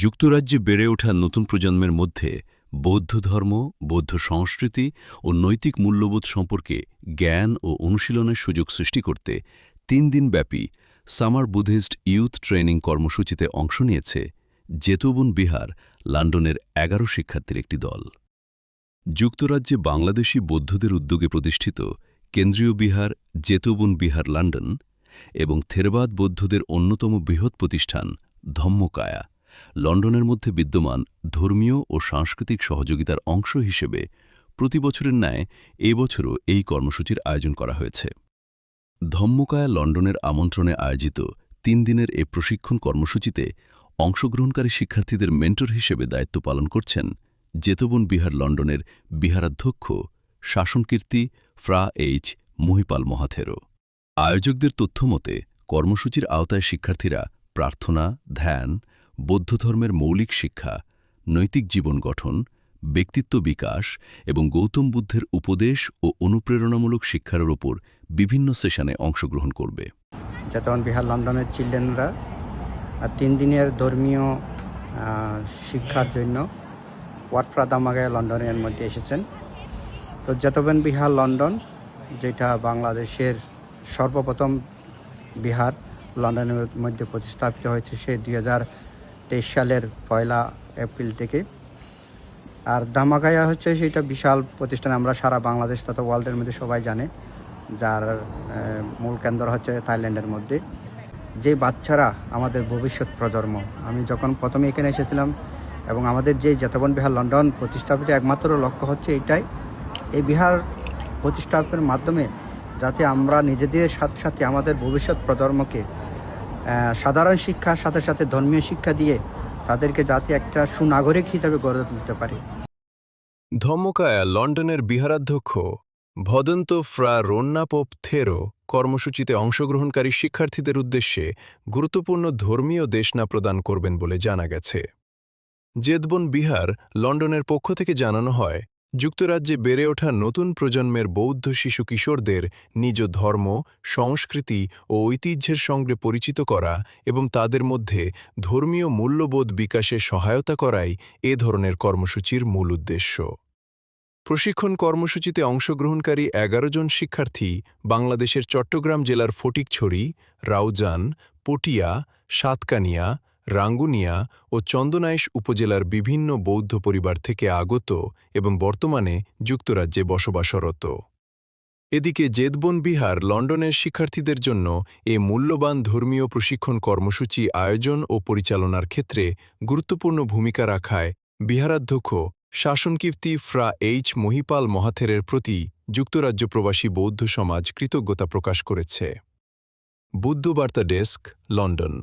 যুক্তরাজ্যে বেড়ে ওঠা নতুন প্রজন্মের মধ্যে বৌদ্ধ ধর্ম, বৌদ্ধ সংস্কৃতি ও নৈতিক মূল্যবোধ সম্পর্কে জ্ঞান ও অনুশীলনের সুযোগ সৃষ্টি করতে ৩ দিনব্যাপী সামার বুদ্ধিস্ট ইয়ুথ ট্রেনিং কর্মসূচিতে অংশ নিয়েছে জেতোবন বিহার, লন্ডনের ১১ শিক্ষার্থীর একটি দল। যুক্তরাজ্যে বাংলাদেশি বৌদ্ধদের উদ্যোগে প্রতিষ্ঠিত কেন্দ্রীয় বিহার জেতোবন বিহার লন্ডন এবং থেরবাদ বৌদ্ধদের অন্যতম বৃহৎ প্রতিষ্ঠান ধম্মকায়া লন্ডনের মধ্যে বিদ্যমান ধর্মীয় ও সাংস্কৃতিক সহযোগিতার অংশ হিসেবে প্রতি বছরের ন্যায় এবছরও এই কর্মসূচির আয়োজন করা হয়েছে। ধম্মকায়া লন্ডনের আমন্ত্রণে আয়োজিত ৩ দিনের এ প্রশিক্ষণ কর্মসূচিতে অংশগ্রহণকারী শিক্ষার্থীদের মেন্টর হিসেবে দায়িত্ব পালন করছেন জেতোবন বিহার লন্ডনের বিহারাধ্যক্ষ শাসনকীর্তি ফ্রা এইচ মহিপাল মহাথেরো। আয়োজকদের তথ্যমতে কর্মসূচির আওতায় শিক্ষার্থীরা প্রার্থনা, ধ্যান, বৌদ্ধ ধর্মের মৌলিক শিক্ষা, নৈতিক জীবন গঠন, ব্যক্তিত্ব বিকাশ এবং গৌতম বুদ্ধের উপদেশ ও অনুপ্রেরণামূলক শিক্ষার ওপর বিভিন্ন সেশনে অংশগ্রহণ করবে। জেতোবন বিহার লন্ডনের চিলড্রেনরা ৩ দিনের ধর্মীয় শিক্ষার জন্য ওয়াটফ্রা দামাগায়া লন্ডনের মধ্যে এসেছেন। তো জেতোবন বিহার লন্ডন, যেটা বাংলাদেশের সর্বপ্রথম বিহার লন্ডনের মধ্যে প্রতিস্থাপিত হয়েছে সে 2023 সালের 1 এপ্রিল থেকে। আর দামাগায়া হচ্ছে সেটা বিশাল প্রতিষ্ঠান, আমরা সারা বাংলাদেশ তথা ওয়ার্ল্ডের মধ্যে সবাই জানে, যার মূল কেন্দ্র হচ্ছে থাইল্যান্ডের মধ্যে। যে বাচ্চারা আমাদের ভবিষ্যৎ প্রজন্ম, আমি যখন প্রথমে এখানে এসেছিলাম এবং আমাদের যে জেতোবন বিহার লন্ডন প্রতিষ্ঠাপিত একমাত্র লক্ষ্য হচ্ছে এইটাই, এই বিহার প্রতিষ্ঠাপনের মাধ্যমে যাতে আমরা নিজেদের সাথে সাথে আমাদের ভবিষ্যৎ প্রজন্মকে সাধারণ শিক্ষার সাথে সাথে ধর্মীয় শিক্ষা দিয়ে তাদেরকে যাতে একটা সুনাগরিক হিসেবে গড়ে তুলতে পারি। ধম্মকায়া লন্ডনের বিহারাধ্যক্ষ ভদন্ত ফ্রা রোন্নাপোপ থেরো কর্মসূচিতে অংশগ্রহণকারী শিক্ষার্থীদের উদ্দেশ্যে গুরুত্বপূর্ণ ধর্মীয় দেশনা প্রদান করবেন বলে জানা গেছে। জেতবোন বিহার লন্ডনের পক্ষ থেকে জানানো হয়, যুক্তরাজ্যে বেড়ে ওঠা নতুন প্রজন্মের বৌদ্ধ শিশু কিশোরদের নিজ ধর্ম, সংস্কৃতি ও ঐতিহ্যের সঙ্গে পরিচিত করা এবং তাদের মধ্যে ধর্মীয় মূল্যবোধ বিকাশে সহায়তা করাই এ ধরনের কর্মসূচির মূল উদ্দেশ্য। প্রশিক্ষণ কর্মসূচিতে অংশগ্রহণকারী ১১ জন শিক্ষার্থী বাংলাদেশের চট্টগ্রাম জেলার ফটিকছড়ি, রাউজান, পটিয়া, সাতকানিয়া, রাঙ্গুনিয়া ও চন্দনাইশ উপজেলার বিভিন্ন বৌদ্ধ পরিবার থেকে আগত এবং বর্তমানে যুক্তরাজ্যে বসবাসরত। এদিকে জেতবোন বিহার লন্ডনের শিক্ষার্থীদের জন্য এ মূল্যবান ধর্মীয় প্রশিক্ষণ কর্মসূচি আয়োজন ও পরিচালনার ক্ষেত্রে গুরুত্বপূর্ণ ভূমিকা রাখায় বিহারাধ্যক্ষ শাসনকীর্তি ফ্রা এইচ মহিপাল মহাথেরের প্রতি যুক্তরাজ্য প্রবাসী বৌদ্ধ সমাজ কৃতজ্ঞতা প্রকাশ করেছে। বুদ্ধবার্তা ডেস্ক, লন্ডন।